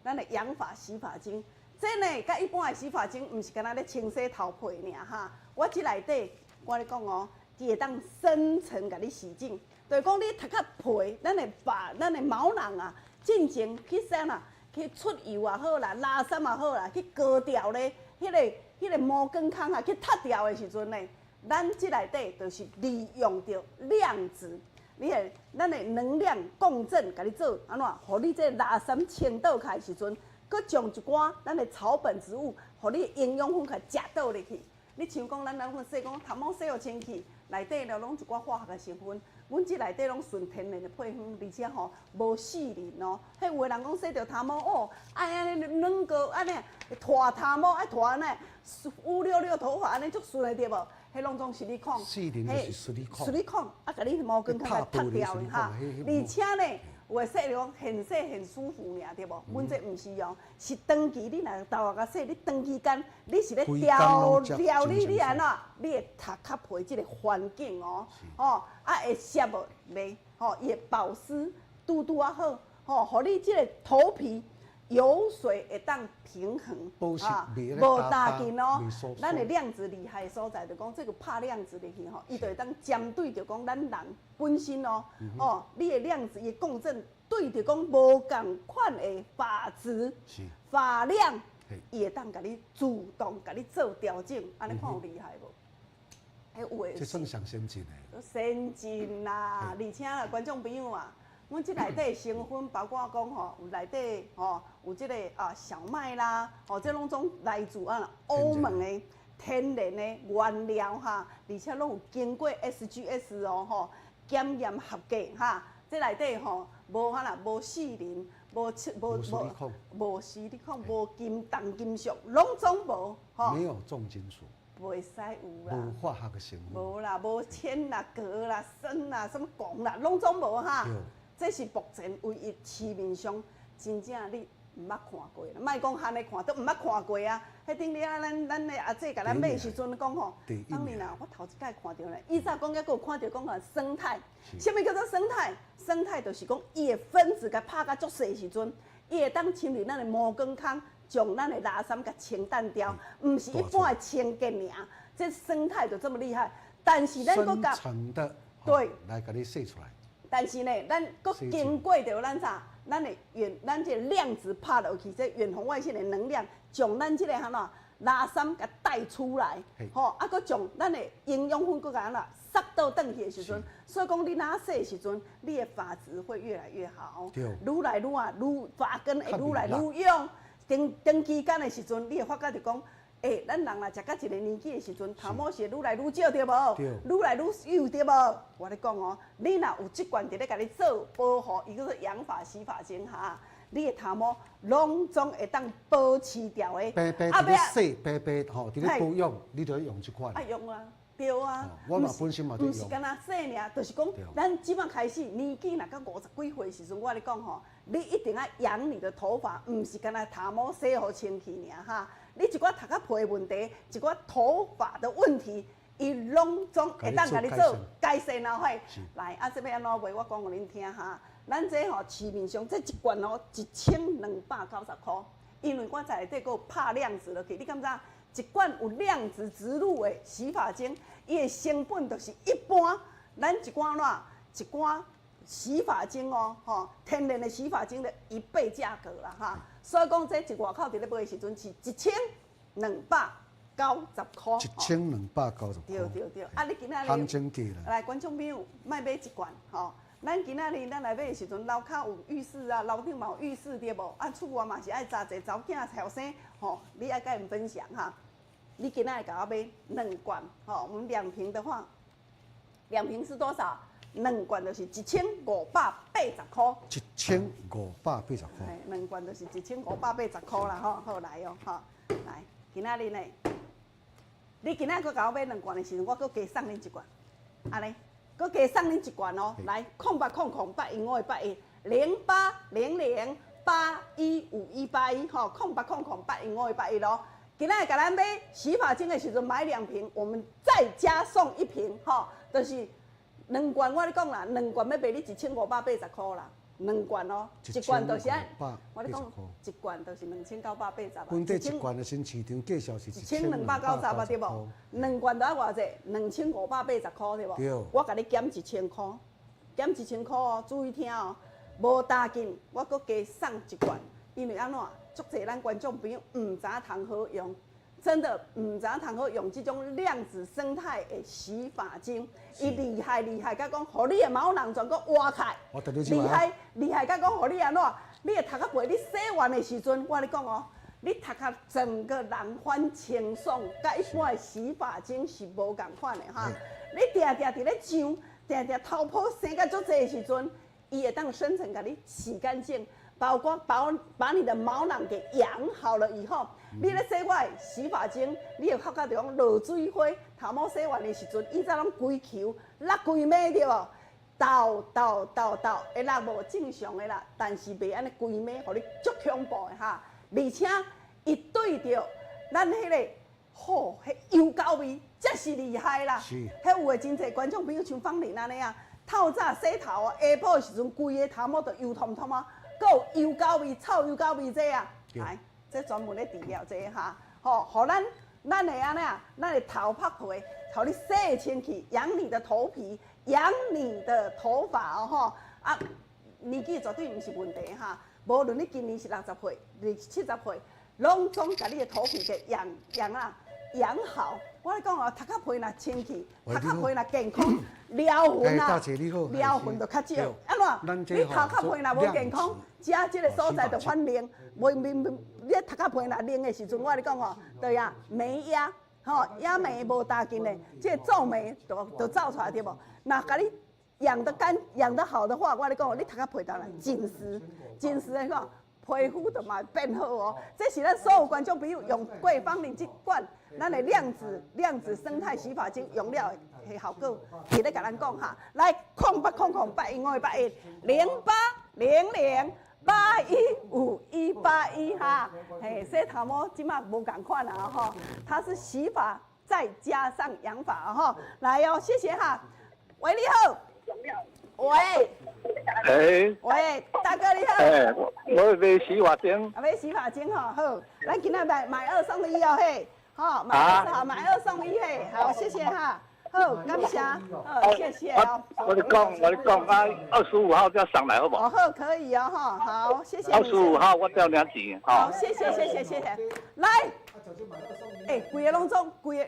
Speaker 1: 咱的养发洗发精。这呢，甲一般的洗发精唔是干那咧清洗头皮尔哈，我这内底我咧讲哦，伊会当深层甲你洗净，就是讲你头壳皮，咱的发，咱的毛囊啊，进前去啥啦？去出油也好啦，垃圾也好啦，去割掉咧，迄个毛根孔啊，去脱掉的时阵呢，咱这内底就是利用着量子，咱的能量共振，甲你做安怎，互你这垃圾清倒开的时阵，佮将一寡咱的草本植物，互你的营养分甲食倒入去。你像讲咱说讲头毛洗互清气，内底了拢一寡化学的成分。阮这内底拢纯天然的配方，而且吼无细磷哦。迄有的人讲洗着头毛哦，爱安尼软膏安尼拖头毛，爱拖安尼乌溜溜头发安尼足顺的对无？迄拢总是你讲，
Speaker 2: 细磷就是实力控，
Speaker 1: 实力控啊，甲你毛根较脱掉的哈。而且呢，有诶洗讲很洗很舒服尔，对无？阮这毋是哦，是长期你若头壳洗，你长期间你是咧调理你安怎？你会头壳皮即个环境哦，哦，啊会湿无袂，吼，伊会保湿，拄啊好，吼，互你即个头皮。油水会当平衡啊，无打紧哦。咱的量子厉害的所在，就讲这个拍量子入去吼，伊就会当针对着讲咱人本身哦，哦，你的量子伊共振对着讲无共款的法值、法量，伊会当甲你自动甲你做调整，安尼看有厉害无？迄有诶。
Speaker 2: 这算上先进的。
Speaker 1: 先进啦，而且啦，观众朋友啊。阮即内底成分包括讲吼，有内底吼有即个小麦啦，吼这拢总来自欧盟的天然的原料哈，而且拢有经过 SGS 哦吼检验合格哈。这内底吼无无四磷，无西里控，无重金属，拢总无吼。
Speaker 2: 没有重金属。
Speaker 1: 袂使有啦。
Speaker 2: 无化学的成分。
Speaker 1: 无啦，无铅啦、镉啦、砷啦、什么汞啦，拢总无哈。这是目前唯一市面上真正你毋捌看过啦，莫讲罕的看，都毋捌看过啊。迄顶日啊，咱的阿姐甲咱买时阵讲吼，当年啦，我头一摆看到咧，以早讲还佫有看到讲生态，什么叫做生态？生态就是讲伊的分子甲拍甲足细时阵，伊会当侵入咱的毛根腔，将咱的垃圾甲清淡掉，毋是一般的清洁尔。这生态就这么厉害，但是咱佫甲
Speaker 2: 对来甲你洗出来。
Speaker 1: 但是呢，咱佫经过着咱啥？咱这个量子拍落去，这远红外线的能量，将咱这个垃圾给带出来，吼，啊，佫将咱的营养分佫甲塞到转去的时阵，所以讲你哪洗的时阵，你的发质会越来越好，愈来愈发根会愈来愈用。长期间的时阵，你会发觉着讲。咱人啦，食到一个年纪的时阵，头毛是愈来愈少，对无？愈来愈幼，对无？我咧讲哦，你若有即罐伫咧甲你做保护，伊叫做养发洗发精哈，你的头毛拢总会当保持掉的。
Speaker 2: 白白伫咧洗，白白吼，伫咧保养，你就要用即款。
Speaker 1: 用啊，对啊。
Speaker 2: 我嘛本身嘛在用。
Speaker 1: 毋是干那洗尔，就是讲，咱即摆开始年纪若到50几岁时阵，我咧讲吼，你一定要养你的头发，毋是干那头毛洗好清气尔哈。你一寡头壳皮问题，一寡头发的问题，伊拢总会当甲你做改善然后来，啊，这要安怎卖？我讲互恁听哈。咱这吼市面上这一罐哦，1290块，因为我在内底佫有拍量子落去，你感觉一罐有量子植入的洗发精，伊的成本就是一般咱一罐洗发精哦，吼，天然的洗发精的1倍价格啦哈。所以讲，这一外口伫咧买的时阵是1290块。
Speaker 2: 1290块。
Speaker 1: 对，啊，你今仔日
Speaker 2: 行情价啦。
Speaker 1: 来，观众朋友，莫买一罐吼。咱今仔日咱来买的时阵，楼骹有浴室啊，楼顶嘛有浴室对无？啊，厝外嘛是爱扎侪查某囝后生吼，你爱甲因分享哈。你今仔日甲我买2罐，吼，我们2瓶的话，2瓶是多少？2罐就是1580块。
Speaker 2: 1580块。
Speaker 1: 哎，2罐就是1580块啦，吼，好来哦，吼，来，今仔日呢，你今仔佫甲我买2罐的时阵，我佫加送恁1罐，安尼，佫加送恁1罐哦，来，0800815181，0800815181吼，0800815181咯。今仔甲咱买洗发精的时阵买2瓶，我们再加送1瓶，吼，就是2罐，我咧讲啦，2罐要卖你1580块啦，2罐哦，1罐就是我咧讲，1罐就是2980啊。
Speaker 2: 本地1罐的新市场介绍是
Speaker 1: 1290啊，对无？2罐都要偌济？2580块对无？
Speaker 2: 对。
Speaker 1: 我甲你减1000块，减1000块哦，注意听哦，无打紧，我佫加送1罐，因为安怎？足侪咱观众朋友唔知通好用，真的唔知通好用这种量子生态的洗发精，伊厉害，甲讲，互你的毛囊全个挖开，厉害，甲讲，互你安怎？你的头壳皮你洗完的时阵，我咧讲哦，你头壳整个人翻清爽，甲一般的洗发精是无共款的哈。你定伫咧上，定头泡生甲足侪的时阵，伊会当生成甲你洗干净。包括把你的毛囊给养好了以后，你咧洗我的洗发精，你会发觉着讲落水花，头毛洗完的时阵，以前拢规球、落规尾对无？倒，会啦无正常的啦，但是袂安尼规暝，互你足恐怖的哈。而且一对着咱迄个吼，迄油膏味，真是厉害啦。
Speaker 2: 是。
Speaker 1: 迄有诶真侪观众朋友像芳玲安尼啊，透早洗头啊，下晡的时阵规个头毛都油彤彤啊，佮有油膏味、臭油膏味这啊。来，这专门咧治疗这哈，吼，互咱会安尼啊，咱的头拍皮，互你洗清气，养你的头皮，养你的头发哦吼。啊，年纪绝对毋是问题哈，无论你今年是60岁、70岁，拢总甲你的头皮给养好。我咧讲哦，头壳皮若清气，头壳皮若健康，撩痕啊，撩痕就较少。安怎？你头壳皮若无健康，食即个所在就反灵。你头壳皮若灵的时阵，我咧讲哦，对啊，眉压，吼压眉无大劲的，即个皱眉就走出来对无？那甲你养得干、养得好的话，我咧讲，你头壳皮当然紧实的讲。皮肤就嘛变好哦，这是咱所有观众朋友用桂芳玲这款咱的量子生态洗发精用了的效果，伫咧甲咱讲哈。来，0800-0810-815181哈，嘿，洗头毛即马无共款啊吼，它是洗发再加上养发哈。来哦，谢谢哈，喂，你好。喂，喂，大哥你好。
Speaker 5: 我卖洗发精。
Speaker 1: 买洗发精哈，好，咱今仔买2送1哦嘿，好，买20号买2送1嘿，好，谢谢哈，好，感谢，好，谢谢哦。
Speaker 5: 我就讲啊，25号再上来好不好？
Speaker 1: 哦好，可以哦哈，好，谢谢。
Speaker 5: 25号我交2钱，
Speaker 1: 好，谢谢。来，规个拢总，规个。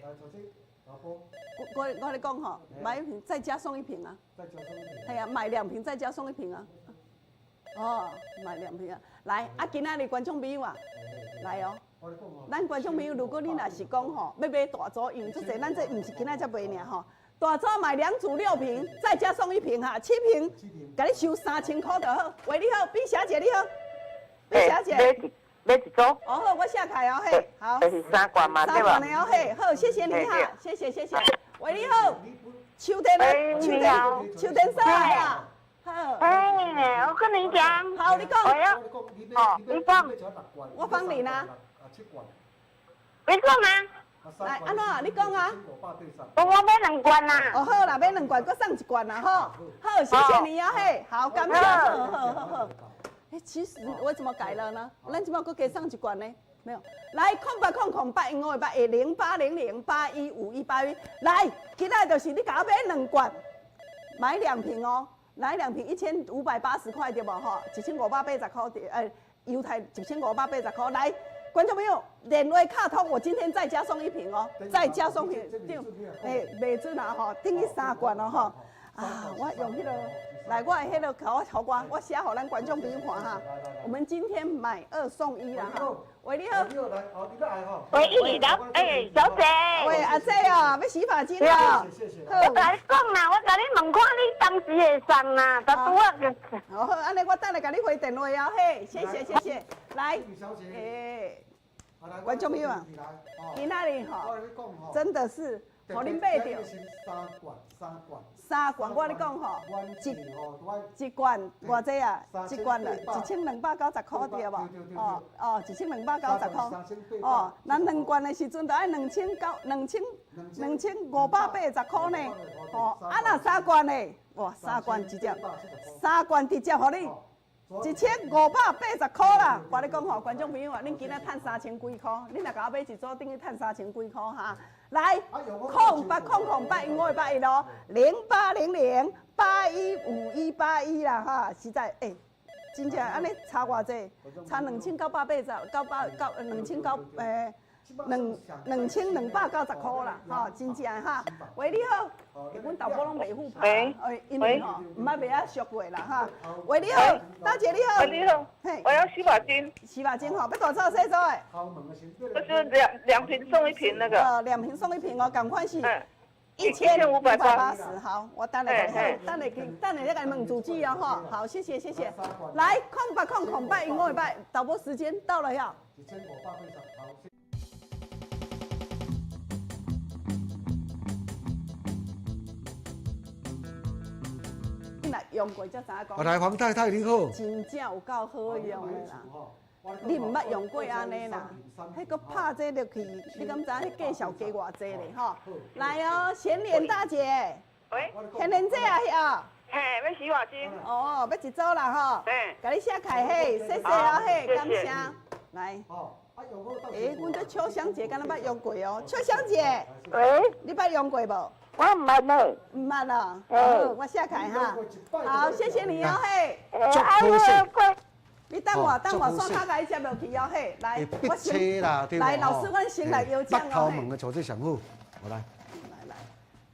Speaker 1: 我咧讲吼，买1瓶再加送1瓶啊。系啊，买2瓶再加送1瓶啊。哦，买2瓶啊。来，啊，今仔日观众朋友啊，来哦。咱观众朋友，如果你若是讲吼，要买大组，因为即咱这毋是今仔才卖尔吼。大组买2组6瓶，再加送1瓶哈，7瓶，甲你收3000块就好。喂，你好，毕小姐你好，毕小姐。
Speaker 3: 买一组。
Speaker 1: 哦好，我下开哦嘿，好。
Speaker 3: 这是3罐嘛，对吧？3
Speaker 1: 罐的哦嘿，好，谢谢你哈，谢谢。喂，你好，秋天嫂啊，好。
Speaker 3: 我跟你讲。
Speaker 1: 好，你讲。
Speaker 3: 你讲。
Speaker 1: 我帮你呢。
Speaker 3: 你讲啊。
Speaker 1: 来，安怎？你讲啊。
Speaker 3: 我买2罐啦。
Speaker 1: 哦好啦，买2罐，搁送1罐啦吼。好，谢谢你啊嘿，好，感谢，好。其实为什么改了呢？咱今麦搁加送1罐呢？没有。来，0800-855810815181。来，今仔就是你甲我买2罐，买2瓶哦。来2瓶1580块对无吼？1580块对，犹太1580块。来，观众朋友，电话卡通，我今天再加送1瓶哦，再加送1瓶，袂准啊吼，等于3罐哦吼。啊，我用迄个。来，我迄个我写好咱观众朋友看哈。我们今天买2送1啦哈。喂，你好。
Speaker 3: 喂，小姐。
Speaker 1: 喂，阿姐哦，要洗发精哦。
Speaker 3: 我甲你讲啦，我甲你问看你当时会送啦，就拄啊。
Speaker 1: 好，安尼我等下甲你回电话哦，嘿，谢谢。来，观众朋友啊，今仔日吼，真的是，互恁买着。3罐，我咧讲吼，一罐偌济啊？一罐了1290块对无？哦，1290块。哦，咱2罐的时阵就要2580块呢。哦，啊那3罐呢？哇，3罐直接互你1580块啦！我咧讲吼，观众朋友啊，恁今仔趁3000几块，恁若甲我买1组，等于趁3000几块哈。来，0800-85581081咯，0800-815181啦哈，实在真正安尼差偌济，差2290块啦，吼，真正哈。喂，你好，阮豆腐拢袂付拍，因为吼，唔爱卖啊俗话啦哈。喂，你好，大姐你好。
Speaker 7: 喂，你好，我要洗发精。
Speaker 1: 洗发精吼，要多少细组的？
Speaker 7: 就是2瓶送1瓶那个。
Speaker 1: 2瓶送1瓶哦，赶快是。1580，好，我等下再给你问主机哦哈，好，谢谢。来，0800-85581081，导播时间到了呀。来用过才知影讲。
Speaker 2: 来，黄太太你好。
Speaker 1: 真正有够好用的啦。你唔捌用过安尼啦？迄个拍这落去，你敢知迄介绍加偌济咧吼？来哦，贤莲大姐。
Speaker 7: 喂。
Speaker 1: 贤莲姐啊，遐。
Speaker 7: 嘿，要洗发精。
Speaker 1: 哦，要一组啦吼。
Speaker 7: 嘿。
Speaker 1: 甲你写开嘿，谢谢啊嘿，感谢。来。
Speaker 2: 诶，
Speaker 1: 阮这秋香姐敢若捌用过哦，秋香姐。
Speaker 7: 喂。
Speaker 1: 你捌用过无？
Speaker 7: 我唔捌呢。
Speaker 1: 唔捌啊。好，我写开哈。好，谢谢你哦嘿。你等我刷卡甲伊接落去哦嘿，来，我先来，老师，阮先来邀请哦。
Speaker 2: 北头门的组织上好，我来。
Speaker 1: 来，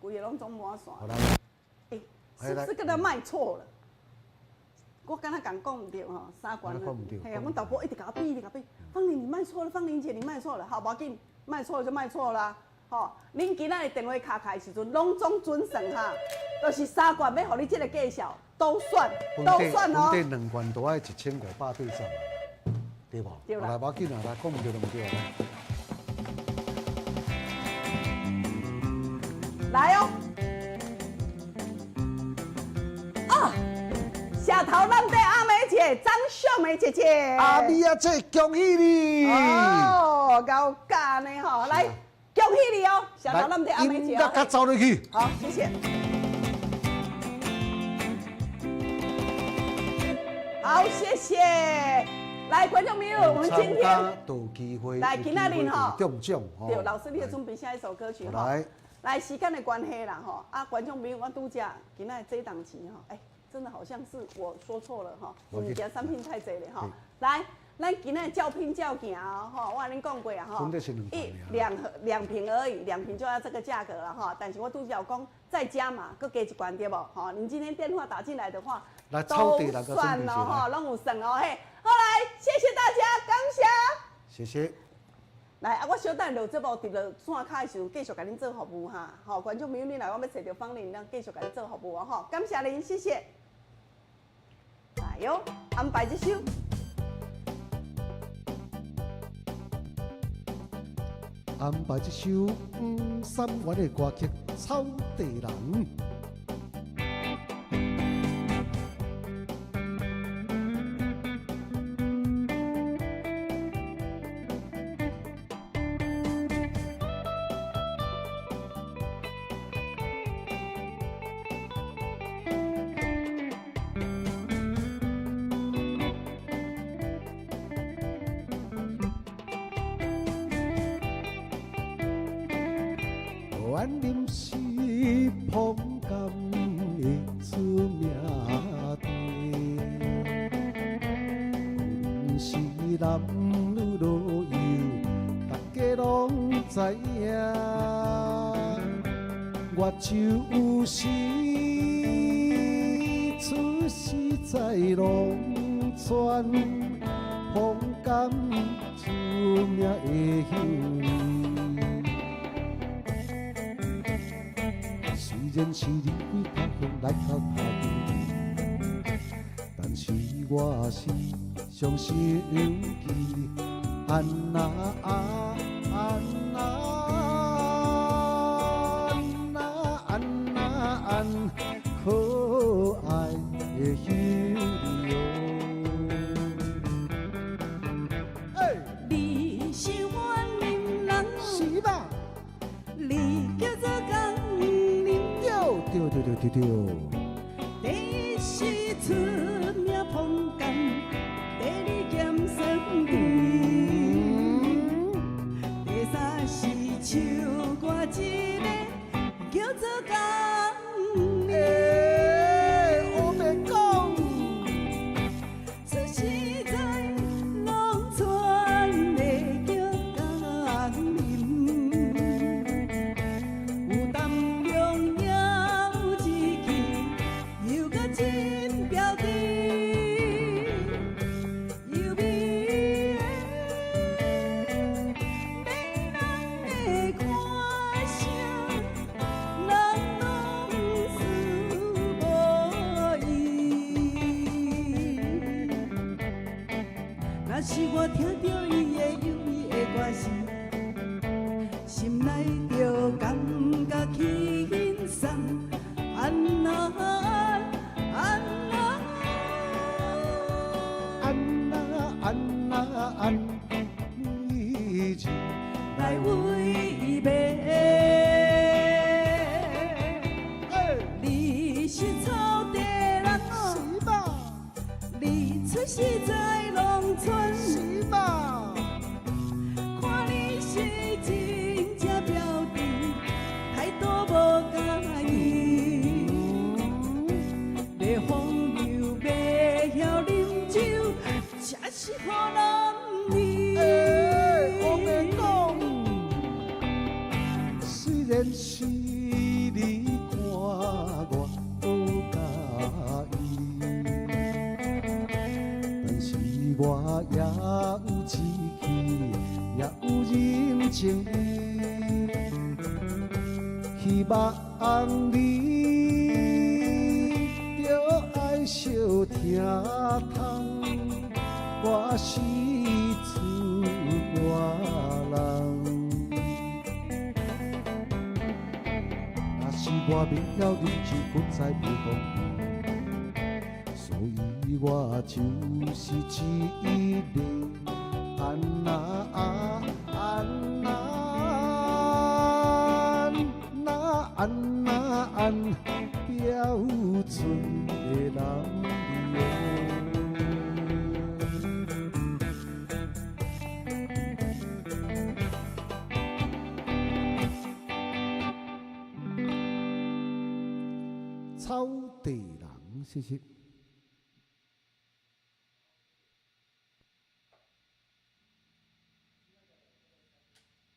Speaker 1: 规个拢总满线。
Speaker 2: 好来。
Speaker 1: 是不是跟他卖错了？我刚才讲唔对吼，三关了。嘿呀，阮导播一直甲我比，一直甲我比。芳玲你卖错了，芳玲姐你卖错了，好，无要紧，卖错了就卖错啦。吼，恁今仔日电话卡开的时阵，拢总准算哈，就是三关要互你这个介绍，都算哦。
Speaker 2: 本地2关都爱1500对上，对无？
Speaker 1: 对啦。
Speaker 2: 来，无要紧啊，来，讲唔对就唔对啊。
Speaker 1: 来哦。下头咱的阿梅姐，张秀梅姐姐，
Speaker 2: 阿美啊姐，恭喜你！
Speaker 1: 哦，够干呢吼，来，恭喜你哦！下头咱的阿梅姐，
Speaker 2: 大家走入去。
Speaker 1: 好，谢谢。好，谢谢。来，观众朋友，我们今天
Speaker 2: 有机会
Speaker 1: 来今仔日吼
Speaker 2: 中奖哦。
Speaker 1: 对，老师，你要准备下一首歌曲哈。来，时间的关系啦吼，啊，观众朋友，我拄只今仔这档期哈，哎。真的好像是我说错了哈，我们家产品太多了哈。来，咱今天叫拼叫行哦，哈，我跟恁讲过啊哈，两瓶而已，2瓶就要这个价格了哈。但是我都有讲再加嘛，搁加一罐对不？哈，你今天电话打进来的话，都算了哈，拢有算哦嘿。好来，谢谢大家，感谢。
Speaker 2: 谢谢。
Speaker 1: 来啊，我小等落节目伫落线卡的时候，继续甲恁做服务哈。好，观众朋友，恁来我要找到芳玲，咱继续甲恁做服务哦哈。感谢您，谢谢。来哟，安排一首。
Speaker 2: 安排一首三元的歌曲《草地人》。原林是碰甘的出名地，阮是男女老幼，大家拢知影。我就是出世在农村，碰甘出名的乡。虽然是离开他乡来到他乡，但是我是上心机。安那安那安那安那安，可爱的乡哟。
Speaker 6: 你是我林人，
Speaker 2: 是吧？
Speaker 6: 你叫做江。
Speaker 2: 对，
Speaker 6: 第一是出名碰甘，第二咸酸甜，第三是唱歌一个叫做江林。
Speaker 2: 我袂讲，
Speaker 6: 出世在农村的叫江林，有淡良真标致，又美美人的歌声，人拢思无依。若是我听到伊的优美的歌声，心内就感觉轻松，安那安。是在农村，
Speaker 2: 是吧？
Speaker 6: 看你是真正标准，态度无介意。要风流，要晓啉酒，才是好男儿。
Speaker 2: 我们讲，虽然是你看我都介意，但是我也有志气，也有人情味，希望你着爱惜疼痛，我是厝外人。若是我袂晓，你就搁再袂讲，所以我就是一个安那标准的人。草地人，谢谢。